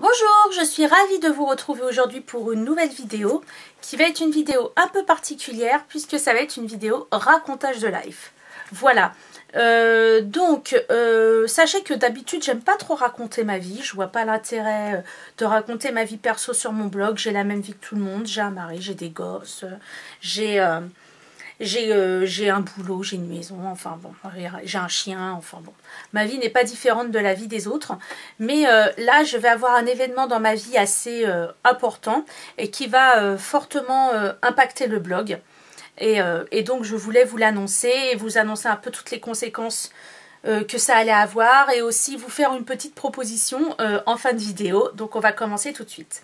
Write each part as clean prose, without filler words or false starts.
Bonjour, je suis ravie de vous retrouver aujourd'hui pour une nouvelle vidéo qui va être une vidéo un peu particulière puisque ça va être une vidéo racontage de life. Voilà, sachez que d'habitude j'aime pas trop raconter ma vie, je vois pas l'intérêt de raconter ma vie perso sur mon blog. J'ai la même vie que tout le monde, j'ai un mari, j'ai des gosses, j'ai un boulot, j'ai une maison, enfin bon, j'ai un chien, enfin bon. Ma vie n'est pas différente de la vie des autres, mais là je vais avoir un événement dans ma vie assez important et qui va fortement impacter le blog. Et donc je voulais vous l'annoncer et vous annoncer un peu toutes les conséquences que ça allait avoir et aussi vous faire une petite proposition en fin de vidéo. Donc on va commencer tout de suite.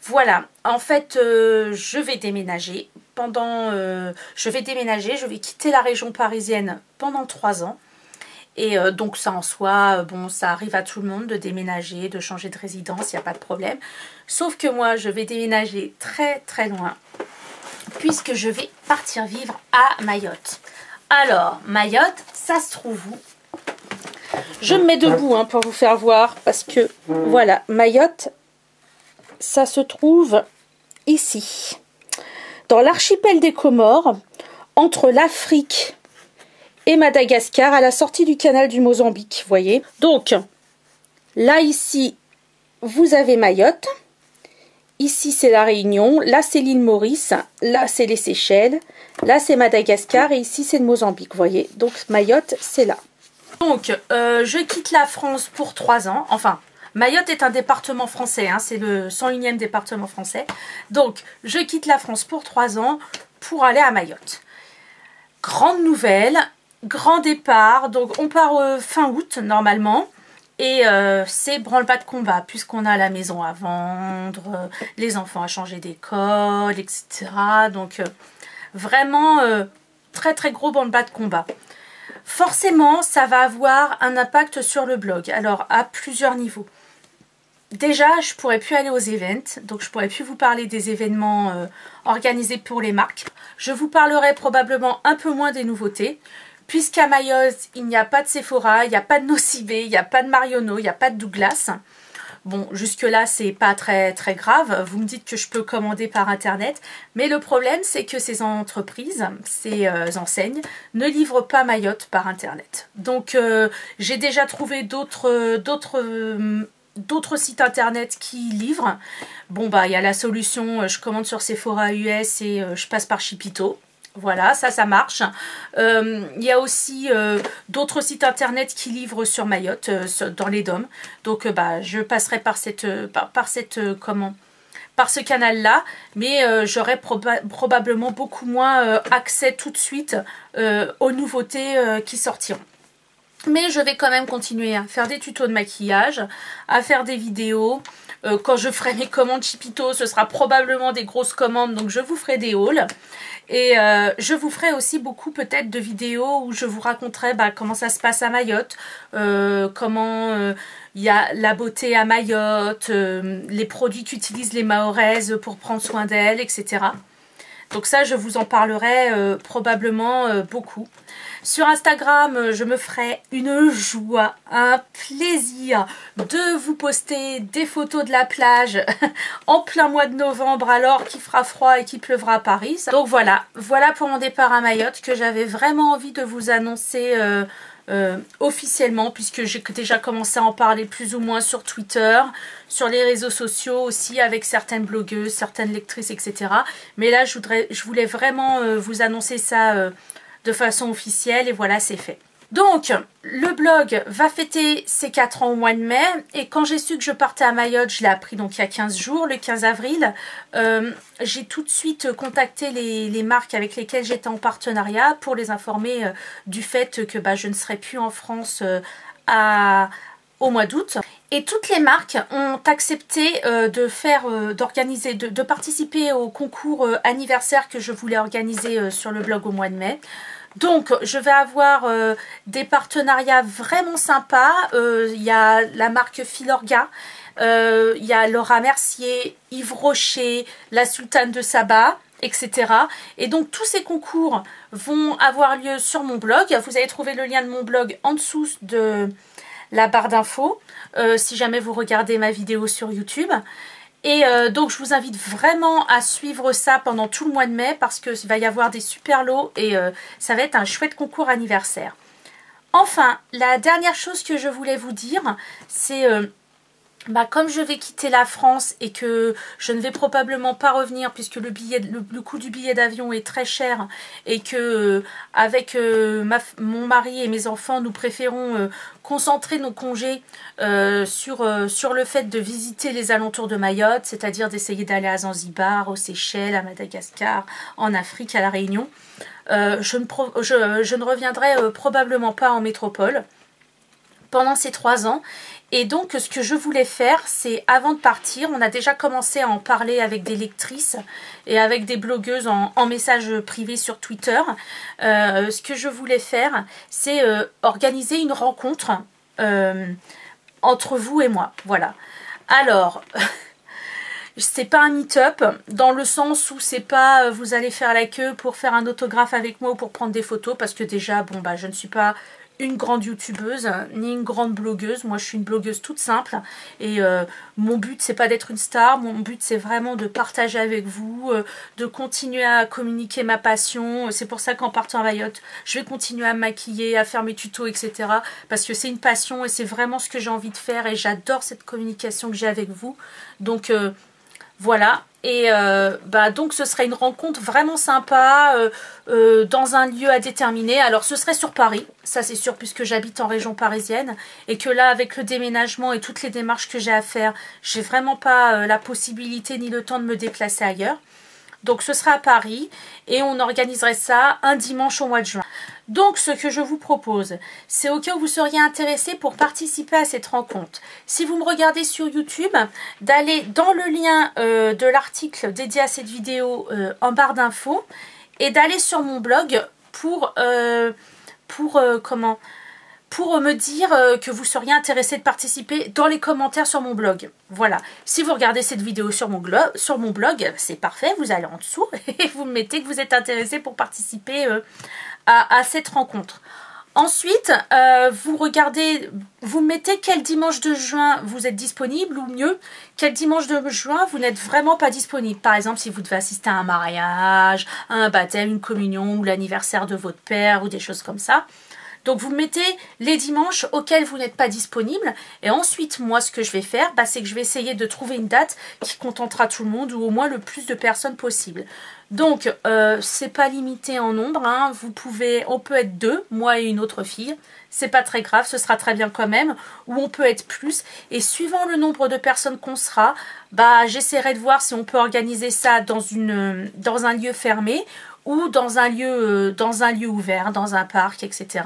Voilà, en fait je vais déménager. Je vais quitter la région parisienne pendant 3 ans. Et donc ça en soi, bon, ça arrive à tout le monde de déménager, de changer de résidence, il n'y a pas de problème. Sauf que moi, je vais déménager très très loin, puisque je vais partir vivre à Mayotte. Alors, Mayotte, ça se trouve où? Je me mets debout hein, pour vous faire voir, parce que voilà, Mayotte, ça se trouve ici. Dans l'archipel des Comores, entre l'Afrique et Madagascar, à la sortie du canal du Mozambique, vous voyez. Donc, là, ici, vous avez Mayotte. Ici, c'est la Réunion. Là, c'est l'île Maurice. Là, c'est les Seychelles. Là, c'est Madagascar. Et ici, c'est le Mozambique, vous voyez. Donc, Mayotte, c'est là. Donc, je quitte la France pour 3 ans. Enfin, Mayotte est un département français. Hein, c'est le 101e département français. Donc, je quitte la France pour 3 ans pour aller à Mayotte. Grande nouvelle. Grand départ, donc on part fin août normalement et c'est branle-bas de combat puisqu'on a la maison à vendre, les enfants à changer d'école, etc. Donc vraiment très très gros branle-bas de combat. Forcément ça va avoir un impact sur le blog, alors à plusieurs niveaux. Déjà je pourrais plus aller aux events, donc je pourrais plus vous parler des événements organisés pour les marques. Je vous parlerai probablement un peu moins des nouveautés. Puisqu'à Mayotte, il n'y a pas de Sephora, il n'y a pas de Nocibé, il n'y a pas de Marionneau, il n'y a pas de Douglas. Bon, jusque-là, c'est pas très très grave. Vous me dites que je peux commander par Internet. Mais le problème, c'est que ces entreprises, ces enseignes, ne livrent pas Mayotte par Internet. Donc, j'ai déjà trouvé d'autres sites Internet qui livrent. Bon, bah, il y a la solution, je commande sur Sephora US et je passe par Shipito. Voilà, ça marche. Il y a aussi d'autres sites internet qui livrent sur Mayotte, dans les DOM. Donc, je passerai par ce canal-là, mais j'aurai probablement beaucoup moins accès tout de suite aux nouveautés qui sortiront. Mais je vais quand même continuer à faire des tutos de maquillage, à faire des vidéos. Quand je ferai mes commandes Shipito, ce sera probablement des grosses commandes, donc je vous ferai des hauls. Et je vous ferai aussi beaucoup peut-être de vidéos où je vous raconterai comment ça se passe à Mayotte, comment il y a la beauté à Mayotte, les produits qu'utilisent les Mahoraises pour prendre soin d'elles, etc. Donc ça, je vous en parlerai probablement beaucoup. Sur Instagram, je me ferai une joie, un plaisir de vous poster des photos de la plage en plein mois de novembre alors qu'il fera froid et qu'il pleuvra à Paris. Donc voilà pour mon départ à Mayotte que j'avais vraiment envie de vous annoncer officiellement, puisque j'ai déjà commencé à en parler plus ou moins sur Twitter, sur les réseaux sociaux aussi avec certaines blogueuses, certaines lectrices, etc. Mais là, je voulais vraiment vous annoncer ça de façon officielle et voilà, c'est fait. Donc, le blog va fêter ses 4 ans au mois de mai et quand j'ai su que je partais à Mayotte, je l'ai appris donc il y a 15 jours, le 15 avril, j'ai tout de suite contacté les marques avec lesquelles j'étais en partenariat pour les informer du fait que je ne serai plus en France au mois d'août. Et toutes les marques ont accepté de participer au concours anniversaire que je voulais organiser sur le blog au mois de mai. Donc, je vais avoir des partenariats vraiment sympas. Il y a la marque Filorga, il y a Laura Mercier, Yves Rocher, la Sultane de Saba, etc. Et donc, tous ces concours vont avoir lieu sur mon blog. Vous allez trouver le lien de mon blog en dessous de la barre d'infos si jamais vous regardez ma vidéo sur YouTube. Et donc je vous invite vraiment à suivre ça pendant tout le mois de mai parce qu'il va y avoir des super lots et ça va être un chouette concours anniversaire. Enfin, la dernière chose que je voulais vous dire, c'est comme je vais quitter la France et que je ne vais probablement pas revenir puisque le coût du billet d'avion est très cher et que avec mon mari et mes enfants, nous préférons concentrer nos congés sur le fait de visiter les alentours de Mayotte, c'est-à-dire d'essayer d'aller à Zanzibar, aux Seychelles, à Madagascar, en Afrique, à La Réunion. Je ne reviendrai probablement pas en métropole pendant ces 3 ans. Et donc ce que je voulais faire, c'est avant de partir, on a déjà commencé à en parler avec des lectrices et avec des blogueuses en message privé sur Twitter. Ce que je voulais faire, c'est organiser une rencontre entre vous et moi. Voilà. Alors, c'est pas un meet-up dans le sens où c'est pas vous allez faire la queue pour faire un autographe avec moi ou pour prendre des photos, parce que déjà, bon bah je ne suis pas une grande youtubeuse ni une grande blogueuse. Moi je suis une blogueuse toute simple et mon but c'est pas d'être une star, mon but c'est vraiment de partager avec vous, de continuer à communiquer ma passion. C'est pour ça qu'en partant à Mayotte je vais continuer à me maquiller, à faire mes tutos, etc. parce que c'est une passion et c'est vraiment ce que j'ai envie de faire et j'adore cette communication que j'ai avec vous. Donc voilà, et donc ce serait une rencontre vraiment sympa dans un lieu à déterminer. Alors ce serait sur Paris, ça c'est sûr, puisque j'habite en région parisienne et que là avec le déménagement et toutes les démarches que j'ai à faire, j'ai vraiment pas la possibilité ni le temps de me déplacer ailleurs. Donc ce sera à Paris et on organiserait ça un dimanche au mois de juin. Donc ce que je vous propose, c'est au cas où vous seriez intéressé pour participer à cette rencontre. Si vous me regardez sur YouTube, d'aller dans le lien de l'article dédié à cette vidéo en barre d'infos et d'aller sur mon blog pour me dire que vous seriez intéressé de participer dans les commentaires sur mon blog. Voilà. Si vous regardez cette vidéo sur mon blog, c'est parfait, vous allez en dessous et vous me mettez que vous êtes intéressé pour participer à cette rencontre. Ensuite, vous mettez quel dimanche de juin vous êtes disponible, ou mieux, quel dimanche de juin vous n'êtes vraiment pas disponible. Par exemple, si vous devez assister à un mariage, à un baptême, une communion, ou l'anniversaire de votre père, ou des choses comme ça. Donc vous mettez les dimanches auxquels vous n'êtes pas disponible. Et ensuite, moi, ce que je vais faire, c'est que je vais essayer de trouver une date qui contentera tout le monde, ou au moins le plus de personnes possible. Donc, c'est pas limité en nombre, hein. On peut être 2, moi et une autre fille. C'est pas très grave, ce sera très bien quand même. Ou on peut être plus. Et suivant le nombre de personnes qu'on sera, j'essaierai de voir si on peut organiser ça dans un lieu fermé ou dans un lieu ouvert, dans un parc, etc.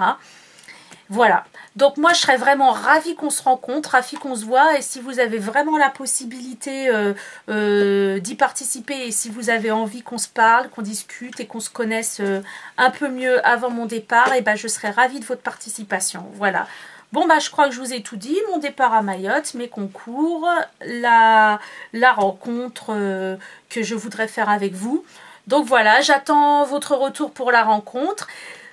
Voilà. Donc moi, je serais vraiment ravie qu'on se rencontre, ravie qu'on se voit. Et si vous avez vraiment la possibilité d'y participer et si vous avez envie qu'on se parle, qu'on discute et qu'on se connaisse un peu mieux avant mon départ, je serais ravie de votre participation. Voilà. Bon, je crois que je vous ai tout dit. Mon départ à Mayotte, mes concours, la rencontre que je voudrais faire avec vous. Donc voilà, j'attends votre retour pour la rencontre.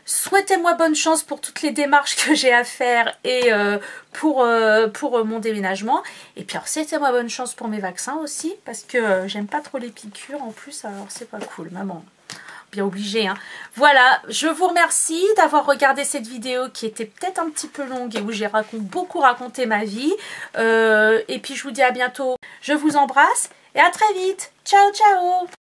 Souhaitez-moi bonne chance pour toutes les démarches que j'ai à faire et pour mon déménagement. Et puis souhaitez-moi bonne chance pour mes vaccins aussi, parce que j'aime pas trop les piqûres en plus, alors c'est pas cool, maman. Bien obligée, hein. Voilà, je vous remercie d'avoir regardé cette vidéo qui était peut-être un petit peu longue et où j'ai beaucoup raconté ma vie. Et puis je vous dis à bientôt. Je vous embrasse et à très vite. Ciao, ciao!